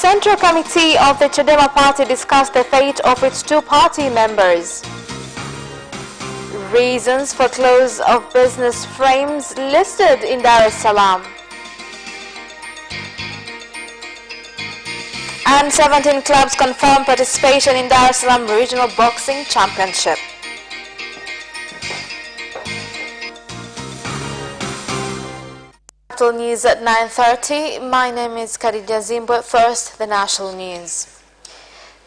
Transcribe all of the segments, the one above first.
Central Committee of the Chadema Party discussed the fate of its two party members. Reasons for close of business frames listed in Dar es Salaam. And 17 clubs confirm participation in Dar es Salaam Regional Boxing Championship. Capital News at 9:30. My name is Khadija Zimbwe. First, the national news.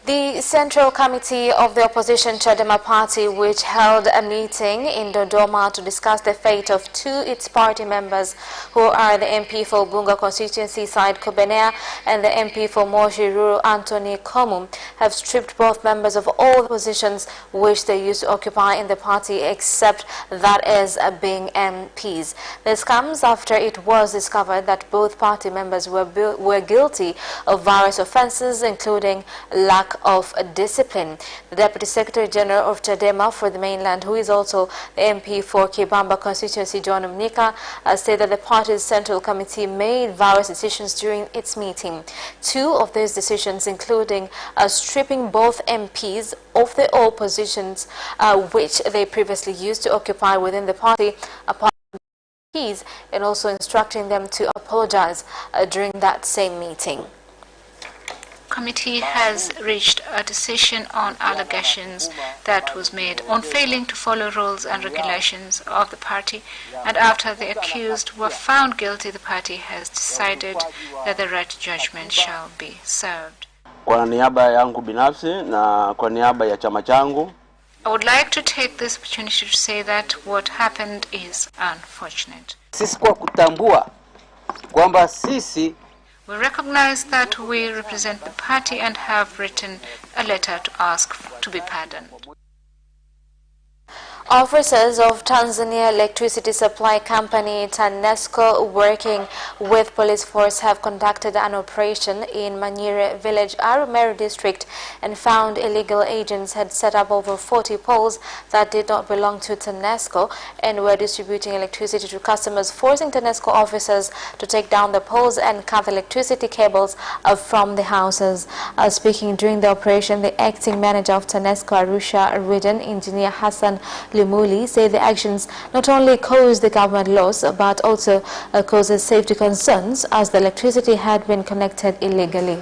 The Central Committee of the Opposition Chadema Party, which held a meeting in Dodoma to discuss the fate of two its party members who are the MP for Bunga constituency Said Kobenea and the MP for Moshi Rural Anthony Komu, have stripped both members of all the positions which they used to occupy in the party except that is being MPs. This comes after it was discovered that both party members were guilty of various offences, including lack of discipline. The Deputy Secretary General of Chadema for the mainland, who is also the MP for Kibamba constituency, John Mnika, said that the party's Central Committee made various decisions during its meeting. Two of these decisions including stripping both MPs of the all positions which they previously used to occupy within the party, apart from MPs, and also instructing them to apologize during that same meeting. Committee has reached a decision on allegations that was made on failing to follow rules and regulations of the party, and after the accused were found guilty, the party has decided that the right judgment shall be served. Kwa niaba yangu binafsi na kwa niaba ya chama changu, I would like to take this opportunity to say that what happened is unfortunate. Sisi kwa kutambua kwamba sisi we recognize that we represent the party and have written a letter to ask to be pardoned. Officers of Tanzania Electricity Supply Company TANESCO, working with police force, have conducted an operation in Manyire village, Arumeru district, and found illegal agents had set up over 40 poles that did not belong to TANESCO and were distributing electricity to customers, forcing TANESCO officers to take down the poles and cut the electricity cables from the houses. Speaking during the operation, the acting manager of TANESCO Arusha region, Engineer Hassan Limuli, said the actions not only caused the government loss but also causes safety concerns as the electricity had been connected illegally.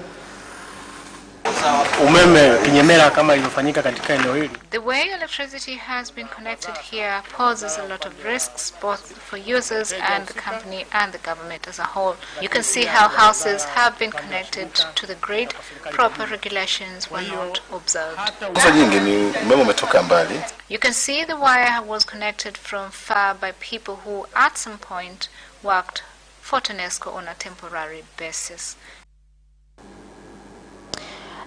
The way electricity has been connected here poses a lot of risks both for users and the company and the government as a whole. You can see how houses have been connected to the grid. Proper regulations were not observed. You can see the wire was connected from far by people who at some point worked for TANESCO on a temporary basis.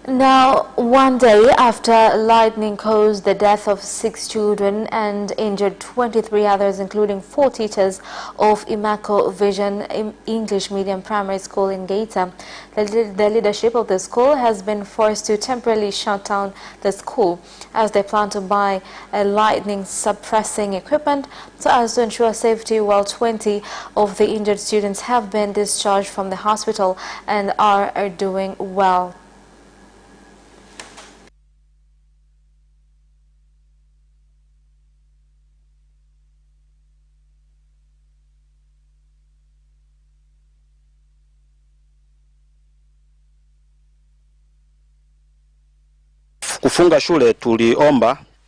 Now, one day after lightning caused the death of 6 children and injured 23 others, including 4 teachers of Imako Vision English Medium Primary School in Geita, the leadership of the school has been forced to temporarily shut down the school as they plan to buy a lightning suppressing equipment so as to ensure safety, while 20 of the injured students have been discharged from the hospital and are doing well.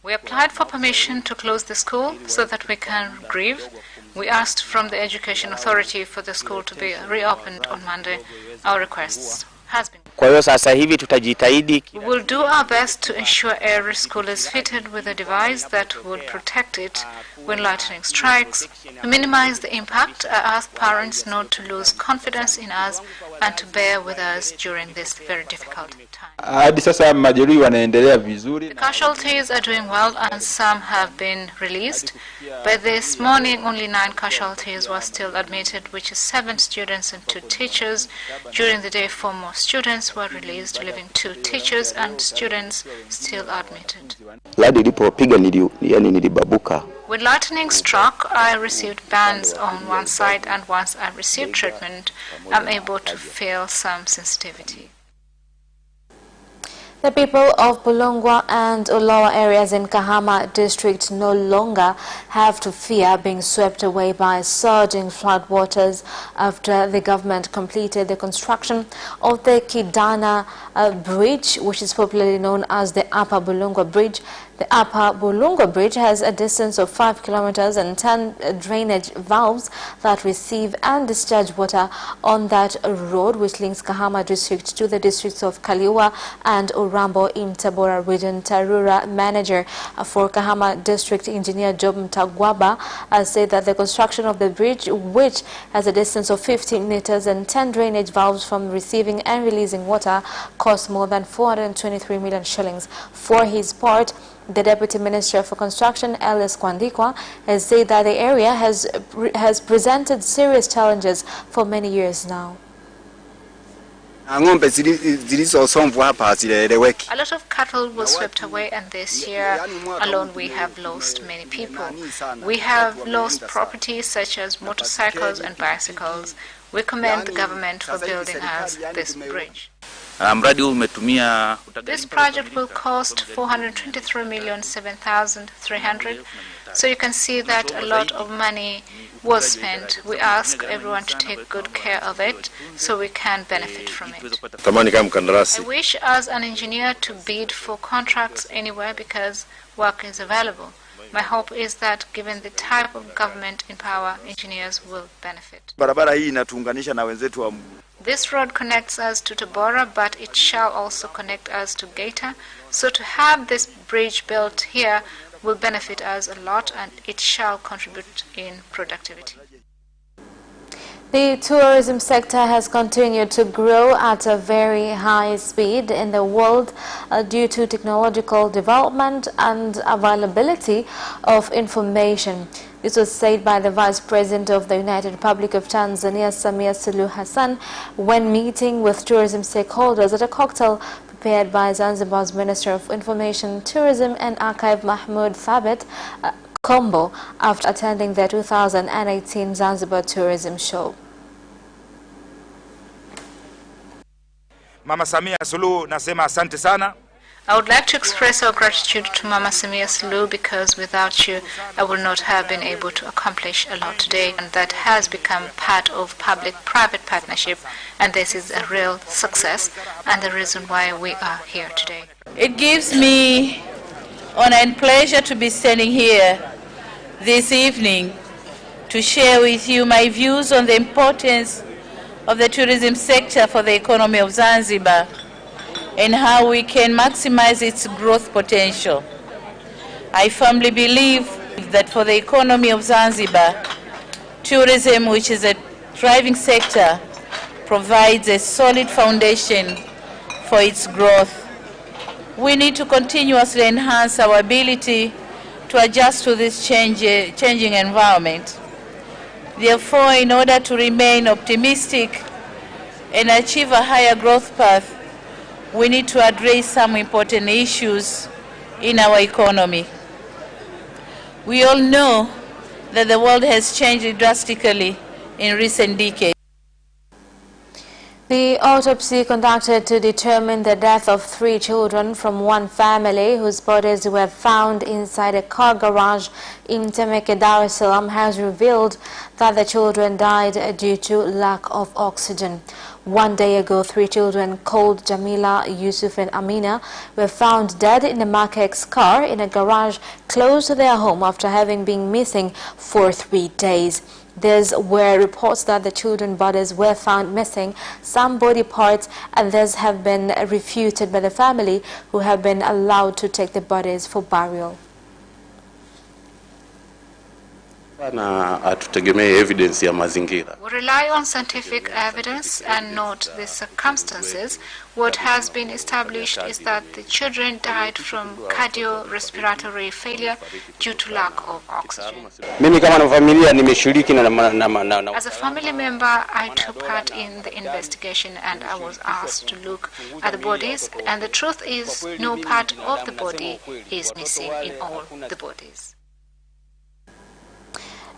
We applied for permission to close the school so that we can grieve. We asked from the Education Authority for the school to be reopened on Monday. Our requests has been. Kwa hiyo sasa hivi tutajitahidi. We will do our best to ensure every school is fitted with a device that would protect it when lightning strikes. To minimize the impact, I ask parents not to lose confidence in us and to bear with us during this very difficult time. Hadi sasa majeruhi wanaendelea vizuri. The casualties are doing well and some have been released. But this morning only 9 casualties were still admitted, which is 7 students and 2 teachers. During the day 4 more students were released, leaving 2 teachers and students still admitted. When lightning struck, I received burns on one side, and once I received treatment, I'm able to feel some sensitivity. The people of Bulungwa and Ulowa areas in Kahama district no longer have to fear being swept away by surging floodwaters after the government completed the construction of the Kidana Bridge, which is popularly known as the Upper Bulungwa Bridge. The Upper Bulungwa Bridge has a distance of 5 kilometers and 10 drainage valves that receive and discharge water on that road, which links Kahama district to the districts of Kaliua and Urambo in Tabora region. Tarura manager for Kahama district, engineer Job Mtagwaba, said that the construction of the bridge, which has a distance of 15 meters and 10 drainage valves from receiving and releasing water, cost more than 423 million shillings. For his part, the Deputy Minister for Construction, Elias Kwandikwa, has said that the area has presented serious challenges for many years now. A lot of cattle was swept away, and this year alone we have lost many people. We have lost property such as motorcycles and bicycles. We commend the government for building us this bridge. This project will cost 423,007,300. So you can see that a lot of money was spent. We ask everyone to take good care of it so we can benefit from it. I wish as an engineer to bid for contracts anywhere because work is available. My hope is that given the type of government in power, engineers will benefit. This road connects us to Tabora, but it shall also connect us to Gaeta. So to have this bridge built here will benefit us a lot, and it shall contribute in productivity. The tourism sector has continued to grow at a very high speed in the world due to technological development and availability of information. This was said by the Vice President of the United Republic of Tanzania, Samia Suluhu Hassan, when meeting with tourism stakeholders at a cocktail prepared by Zanzibar's Minister of Information, Tourism and Archive, Mahmoud Thabit Kombo, after attending the 2018 Zanzibar Tourism Show. Mama Samia Suluhu, nasema asante sana. I would like to express our gratitude to Mama Samia Suluhu because without you, I would not have been able to accomplish a lot today, and that has become part of public-private partnership, and this is a real success and the reason why we are here today. It gives me honor and pleasure to be standing here this evening to share with you my views on the importance of the tourism sector for the economy of Zanzibar and how we can maximize its growth potential. I firmly believe that for the economy of Zanzibar, tourism, which is a thriving sector, provides a solid foundation for its growth. We need to continuously enhance our ability to adjust to this changing environment. Therefore, in order to remain optimistic and achieve a higher growth path, we need to address some important issues in our economy. We all know that the world has changed drastically in recent decades. The autopsy conducted to determine the death of 3 children from one family whose bodies were found inside a car garage in Temeke, Dar es Salaam has revealed that the children died due to lack of oxygen. 1 day ago, 3 children called Jamila, Yusuf and Amina were found dead in a Mark X car in a garage close to their home after having been missing for 3 days. There were reports that the children's bodies were found missing some body parts, and these have been refuted by the family, who have been allowed to take the bodies for burial. We rely on scientific evidence and not the circumstances. What has been established is that the children died from cardiorespiratory failure due to lack of oxygen. As a family member, I took part in the investigation and I was asked to look at the bodies, and the truth is no part of the body is missing in all the bodies.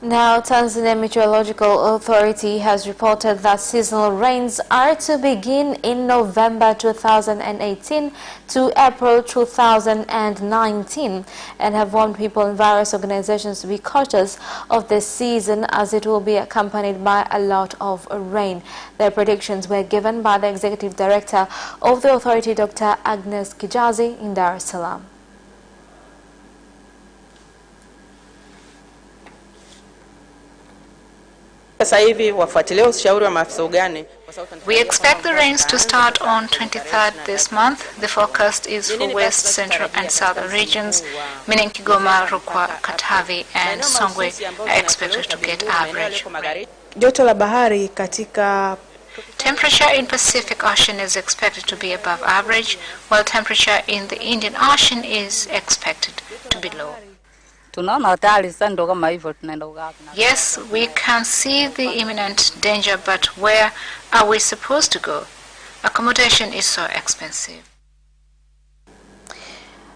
Now, Tanzania Meteorological Authority has reported that seasonal rains are to begin in November 2018 to April 2019 and have warned people in various organizations to be cautious of this season as it will be accompanied by a lot of rain. Their predictions were given by the Executive Director of the authority, Dr. Agnes Kijazi, in Dar es Salaam. We expect the rains to start on 23rd this month. The forecast is for West, Central and Southern regions, meaning Kigoma, Rukwa, Katavi and Songwe are expected to get average rain. Temperature in Pacific Ocean is expected to be above average, while temperature in the Indian Ocean is expected to be low. Yes, we can see the imminent danger, but where are we supposed to go? Accommodation is so expensive.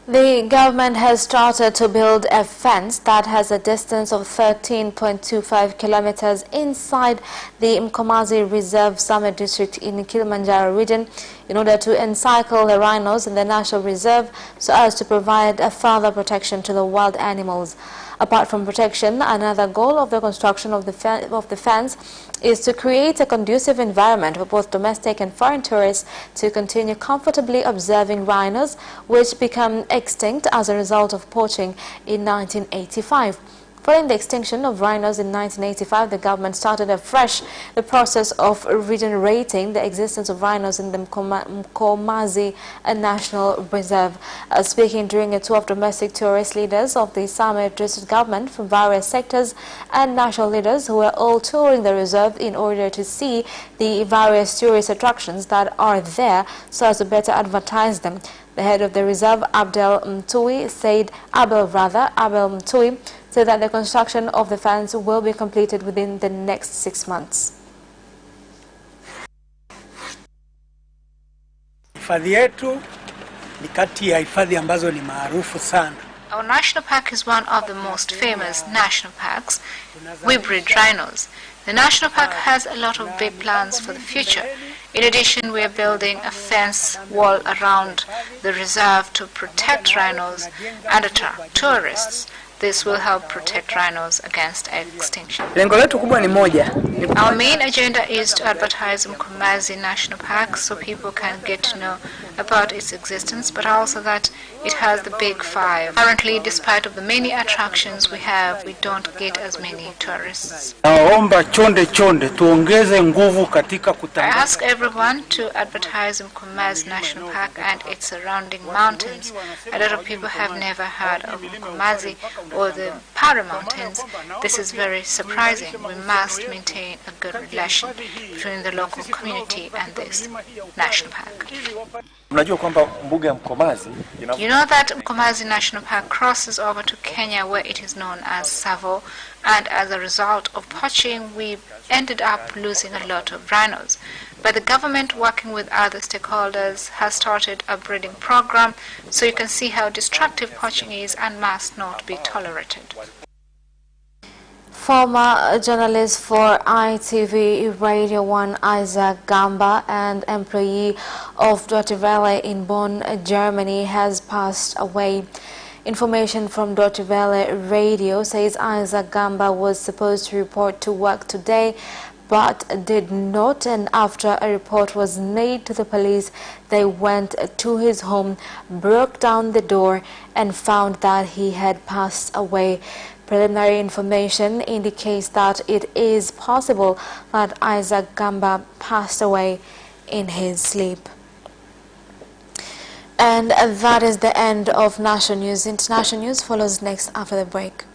The government has started to build a fence that has a distance of 13.25 kilometers inside the Mkomazi Reserve Summit District in Kilimanjaro region in order to encircle the rhinos in the National Reserve so as to provide a further protection to the wild animals. Apart from protection, another goal of the construction of the fence is to create a conducive environment for both domestic and foreign tourists to continue comfortably observing rhinos, which become extinct as a result of poaching in 1985. Following the extinction of rhinos in 1985, the government started afresh the process of regenerating the existence of rhinos in the Mkomazi National Reserve. Speaking during a tour of domestic tourist leaders of the Summit District government from various sectors and national leaders who were all touring the reserve in order to see the various tourist attractions that are there so as to better advertise them. The head of the reserve, Abel Mtui, said that the construction of the fence will be completed within the next 6 months. Hifadhi yetu ni kati ya hifadhi ambazo ni maarufu sana. Our national park is one of the most famous national parks. We breed rhinos. The national park has a lot of big plans for the future. In addition, we are building a fence wall around the reserve to protect rhinos and attract tourists. This will help protect rhinos against extinction. Our main agenda is to advertise Mkomazi National Park so people can get to know about its existence, but also that it has the big five. Currently, despite of the many attractions we have, we don't get as many tourists. I ask everyone to advertise Mkomazi National Park and its surrounding mountains. A lot of people have never heard of Mkomazi or the Para Mountains. This is very surprising. We must maintain a good relation between the local community and this national park. You know that Mkomazi National Park crosses over to Kenya, where it is known as Savo, and as a result of poaching we ended up losing a lot of rhinos. But the government, working with other stakeholders, has started a breeding program, so you can see how destructive poaching is and must not be tolerated. Former journalist for ITV Radio 1 Isaac Gamba and employee of Deutsche Welle in Bonn, Germany has passed away. Information from Deutsche Welle Radio says Isaac Gamba was supposed to report to work today but did not, and after a report was made to the police, they went to his home, broke down the door and found that he had passed away. Preliminary information indicates that it is possible that Isaac Gamba passed away in his sleep. And that is the end of national news. International news follows next after the break.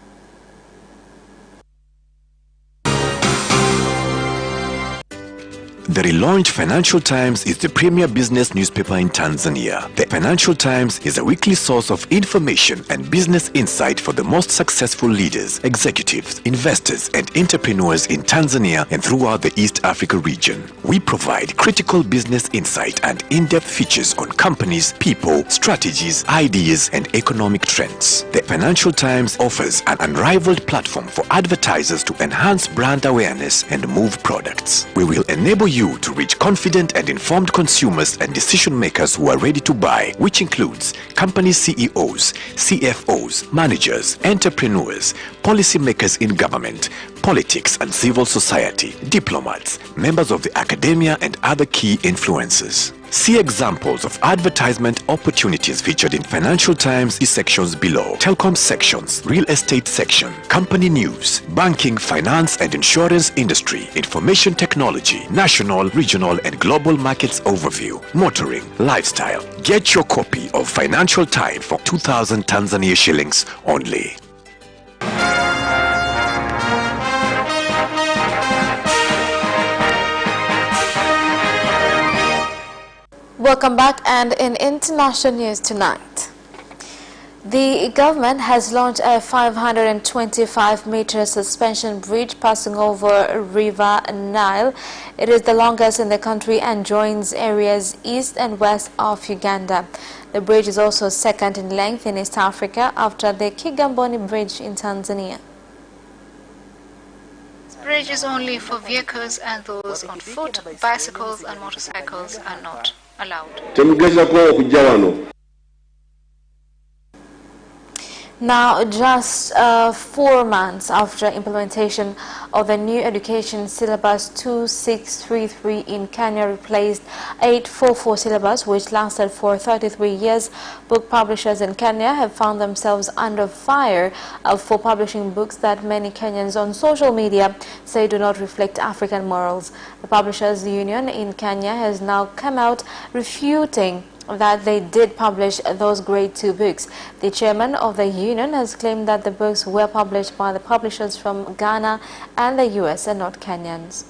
The relaunched Financial Times is the premier business newspaper in Tanzania. The Financial Times is a weekly source of information and business insight for the most successful leaders, executives, investors, and entrepreneurs in Tanzania and throughout the East Africa region. We provide critical business insight and in-depth features on companies, people, strategies, ideas, and economic trends. The Financial Times offers an unrivaled platform for advertisers to enhance brand awareness and move products. We will enable you to reach confident and informed consumers and decision makers who are ready to buy, which includes company CEOs, CFOs, managers, entrepreneurs, policymakers in government, politics and civil society, diplomats, members of the academia, and other key influencers. See examples of advertisement opportunities featured in Financial Times sections below. Telecom sections, real estate section, company news, banking, finance and insurance industry, information technology, national, regional and global markets overview, motoring, lifestyle. Get your copy of Financial Times for 2,000 Tanzania shillings only. Welcome back, and in international news tonight, the government has launched a 525-meter suspension bridge passing over River Nile. It is the longest in the country and joins areas east and west of Uganda. The bridge is also second in length in East Africa after the Kigamboni Bridge in Tanzania. This bridge is only for vehicles, and those on foot, bicycles and motorcycles are not allowed. Now, just 4 months after implementation of the new education syllabus 2633 in Kenya replaced 844 syllabus, which lasted for 33 years, book publishers in Kenya have found themselves under fire for publishing books that many Kenyans on social media say do not reflect African morals. The Publishers Union in Kenya has now come out refuting that they did publish those grade 2 books. The chairman of the union has claimed that the books were published by the publishers from Ghana and the US and not Kenyans.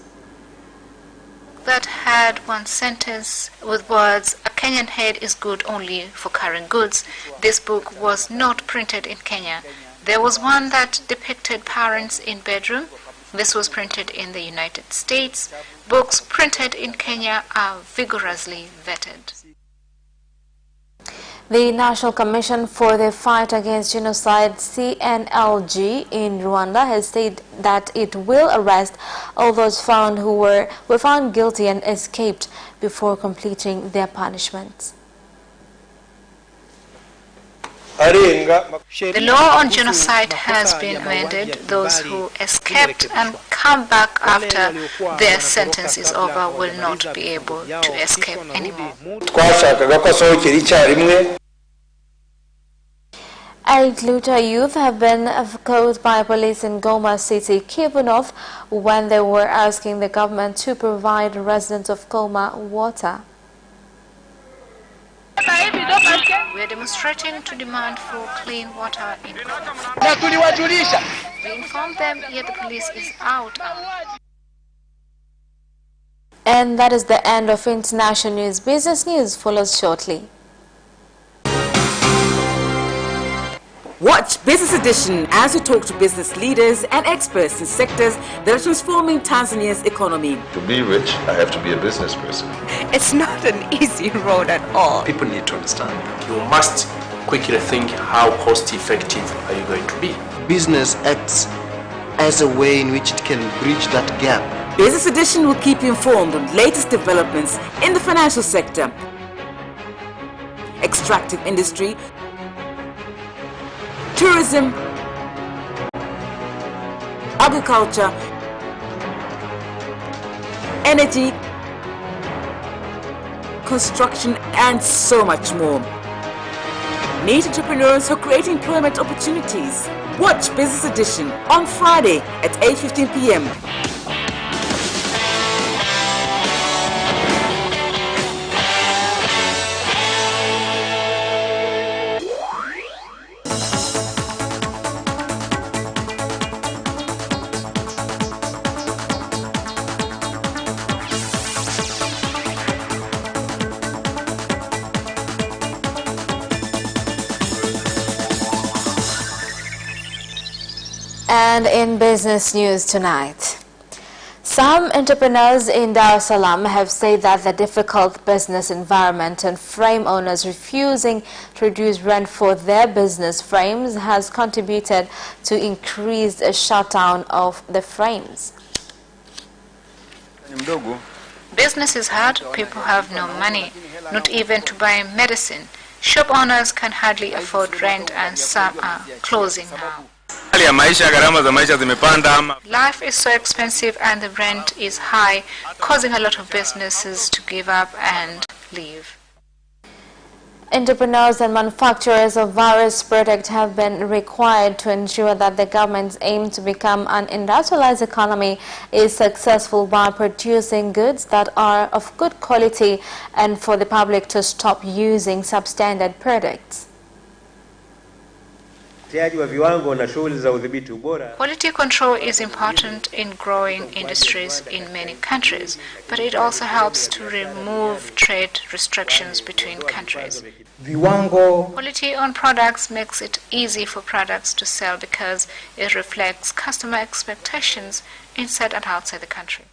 That had one sentence with words, "A Kenyan head is good only for current goods." This book was not printed in Kenya. There was one that depicted parents in bedroom. This was printed in the United States. Books printed in Kenya are vigorously vetted. The National Commission for the Fight Against Genocide, CNLG, in Rwanda has said that it will arrest all those who were found guilty and escaped before completing their punishments. The law on genocide has been amended. Those who escaped and come back after their sentence is over will not be able to escape anymore. 8 Lucha youth have been caught by police in Goma City, Kivu North, when they were asking the government to provide residents of Goma water. We are demonstrating to demand for clean water in Goma. We informed them, yet the police is out. And that is the end of international news. Business news follows shortly. Watch Business Edition as we talk to business leaders and experts in sectors that are transforming Tanzania's economy. To be rich, I have to be a business person. It's not an easy road at all. People need to understand. You must quickly think, how cost effective are you going to be? Business acts as a way in which it can bridge that gap. Business Edition will keep you informed on latest developments in the financial sector, extractive industry, tourism, agriculture, energy, construction, and so much more. Meet entrepreneurs who create employment opportunities. Watch Business Edition on Friday at 8:15 p.m. And in business news tonight, some entrepreneurs in Dar es Salaam have said that the difficult business environment and frame owners refusing to reduce rent for their business frames has contributed to increased shutdown of the frames. Business is hard, people have no money, not even to buy medicine. Shop owners can hardly afford rent and some are closing now. Life is so expensive and the rent is high, causing a lot of businesses to give up and leave. Entrepreneurs and manufacturers of various products have been required to ensure that the government's aim to become an industrialized economy is successful by producing goods that are of good quality and for the public to stop using substandard products. Quality control is important in growing industries in many countries, but it also helps to remove trade restrictions between countries. Quality on products makes it easy for products to sell because it reflects customer expectations inside and outside the country.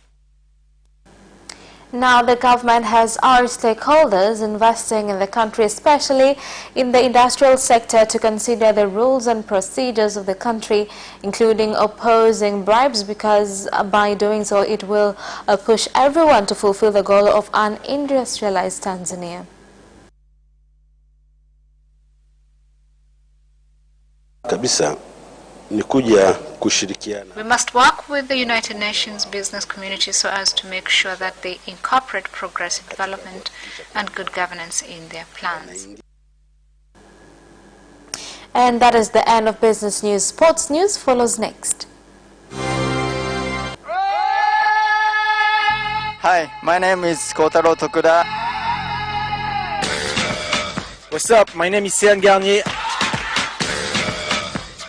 Now, the government has urged stakeholders investing in the country, especially in the industrial sector, to consider the rules and procedures of the country, including opposing bribes, because by doing so, it will push everyone to fulfill the goal of an industrialized Tanzania. We must work with the United Nations business community so as to make sure that they incorporate progressive development and good governance in their plans. And that is the end of business news. Sports news follows next. Hi, my name is Kotaro Tokuda. What's up? My name is Céline Garnier.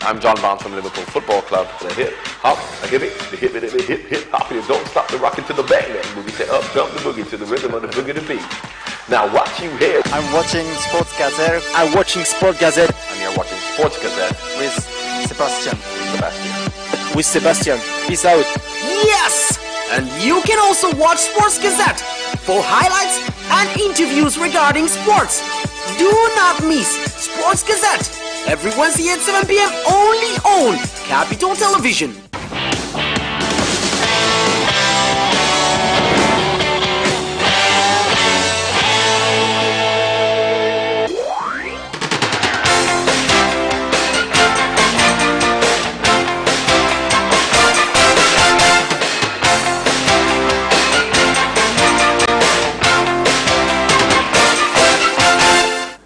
I'm John Barnes from Liverpool Football Club. The hip, hop, a hip it, the hip, hip, hop, you don't stop the rockin' to the bang, that boogie, say up, jump the boogie to the rhythm of the boogie to beat. Now what you hear? I'm watching Sports Gazette. I'm watching Sport Gazette. And you're watching Sports Gazette. With Sebastian. With Sebastian. Peace out. Yes! And you can also watch Sports Gazette for highlights and interviews regarding sports. Do not miss Sports Gazette every Wednesday at 7 p.m. only on Capital Television.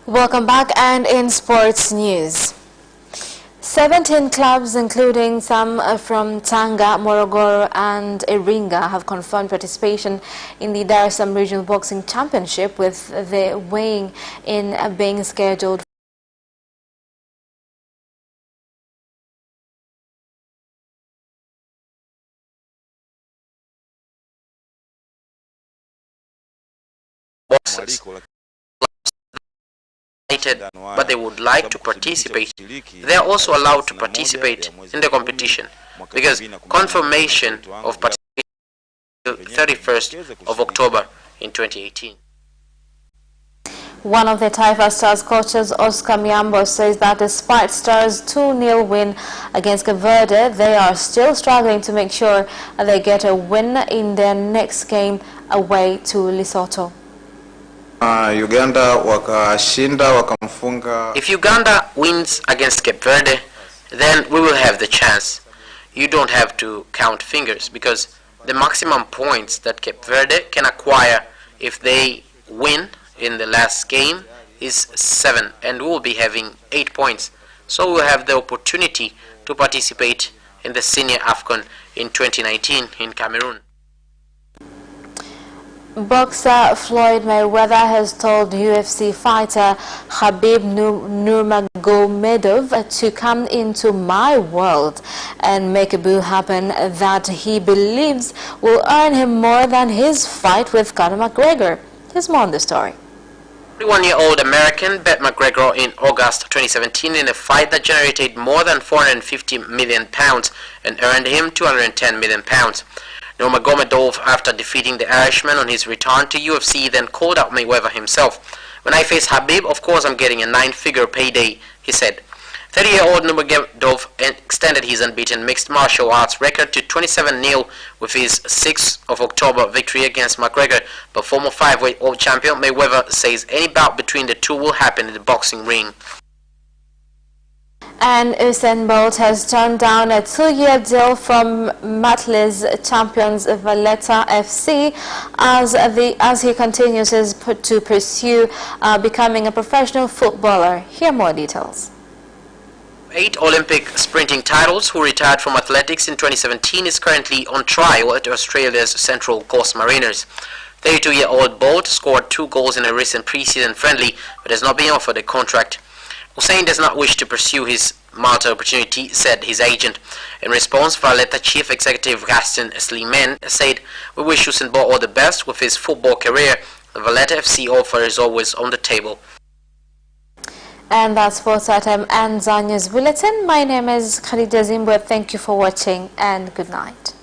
Welcome back, and in sports news, 17 clubs, including some from Tanga, Morogoro and Iringa, have confirmed participation in the Dar es Salaam Regional Boxing Championship, with the weighing in being scheduled boxers. But they would like to participate. They are also allowed to participate in the competition because confirmation of participation is 31st of October in 2018. One of the Taifa Stars coaches, Oscar Miambo, says that despite Stars' 2-0 win against Cape Verde, they are still struggling to make sure they get a win in their next game away to Lesotho. If Uganda wins against Cape Verde, then we will have the chance. You don't have to count fingers because the maximum points that Cape Verde can acquire if they win in the last game is 7, and we will be having 8 points. So we'll have the opportunity to participate in the Senior AFCON in 2019 in Cameroon. Boxer Floyd Mayweather has told UFC fighter Khabib Nurmagomedov to come into my world and make a boo happen that he believes will earn him more than his fight with Conor McGregor. Here's more on the story. 31-year-old American bet McGregor in August 2017 in a fight that generated more than £450 million and earned him £210 million. Nurmagomedov, after defeating the Irishman on his return to UFC, then called out Mayweather himself. "When I face Habib, of course I'm getting a 9-figure payday," he said. 30-year-old Nurmagomedov extended his unbeaten mixed martial arts record to 27-0 with his 6th of October victory against McGregor, but former 5-weight world champion Mayweather says any bout between the two will happen in the boxing ring. And Usain Bolt has turned down a 2-year deal from Matley's champions Valletta FC as he continues to pursue becoming a professional footballer. Here are more details. 8 Olympic sprinting titles, who retired from athletics in 2017, is currently on trial at Australia's Central Coast Mariners. 32-year-old Bolt scored 2 goals in a recent pre-season friendly, but has not been offered a contract. Usain does not wish to pursue his Malta opportunity, said his agent. In response, Valletta chief executive Gaston Slimane said, "We wish Usain Bolt all the best with his football career. The Valletta FC offer is always on the table." And that's Sports Item and Zanya's Bulletin. My name is Capitaltvtz. Thank you for watching and good night.